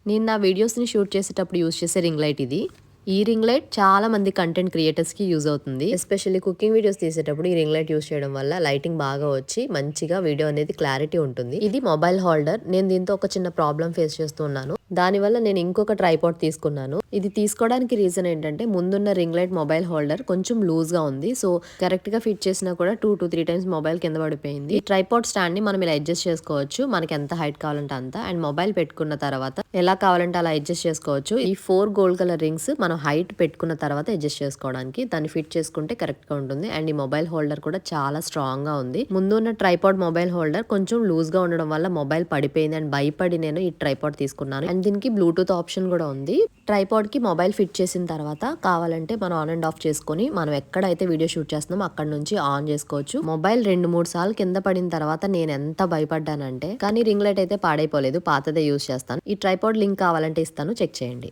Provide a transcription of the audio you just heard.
నేను నా వీడియోస్ని షూట్ చేసేటప్పుడు యూజ్ చేసే రింగ్ లైట్ ఇది. ఈ రింగ్ లైట్ చాలా మంది కంటెంట్ క్రియేటర్స్ కి యూజ్ అవుతుంది. ఎస్పెషల్లీ కుకింగ్ వీడియోస్ తీసేటప్పుడు ఈ రింగ్ లైట్ యూజ్ చేయడం వల్ల లైటింగ్ బాగా వచ్చి మంచిగా వీడియో అనేది క్లారిటీ ఉంటుంది. ఇది మొబైల్ హోల్డర్. నేను దీంతో ఒక చిన్న ప్రాబ్లం ఫేస్ చేస్తున్నాను. దానివల్ల నేను ఇంకొక ట్రైపాడ్ తీసుకున్నాను. ఇది తీసుకోవడానికి రీజన్ ఏంటంటే ముందున్న రింగ్ లైట్ మొబైల్ హోల్డర్ కొంచెం లూజ్ గా ఉంది. సో కరెక్ట్ గా ఫిట్ చేసినా కూడా 2 to 3 టైమ్స్ మొబైల్ కింద పడిపోయింది. ఈ ట్రైపాడ్ స్టాండ్ ని మనం ఇలా అడ్జస్ట్ చేసుకోవచ్చు. మనకి ఎంత హైట్ కావాలంటే అంత. అండ్ మొబైల్ పెట్టుకున్న తర్వాత ఎలా కావాలంటే అలా అడ్జస్ట్ చేసుకోవచ్చు. ఈ 4 గోల్డ్ కలర్ రింగ్స్ మనం హైట్ పెట్టుకున్న తర్వాత అడ్జస్ట్ చేసుకోవడానికి దాన్ని ఫిట్ చేసుకుంటే కరెక్ట్ గా ఉంటుంది. అండ్ ఈ మొబైల్ హోల్డర్ కూడా చాలా స్ట్రాంగ్ గా ఉంది. ముందు ఉన్న ట్రైపాడ్ మొబైల్ హోల్డర్ కొంచెం లూజ్ గా ఉండడం వల్ల మొబైల్ పడిపోయింది అండ్ భయపడి నేను ఈ ట్రైపాడ్ తీసుకున్నాను. అండ్ దీనికి బ్లూటూత్ ఆప్షన్ కూడా ఉంది. ట్రైపాడ్ కి మొబైల్ ఫిట్ చేసిన తర్వాత కావాలంటే మనం ఆన్ అండ్ ఆఫ్ చేసుకొని మనం ఎక్కడైతే వీడియో షూట్ చేస్తున్నామో అక్కడ నుంచి ఆన్ చేసుకోవచ్చు. మొబైల్ 2-3 సార్లు కింద పడిన తర్వాత నేను ఎంత భయపడ్డానంటే, కానీ రింగ్ లైట్ అయితే పాడైపోలేదు. పాతదే యూజ్ చేస్తాను. ఈ ట్రైపాడ్ లింక్ కావాలంటే ఇస్తాను, చెక్ చేయండి.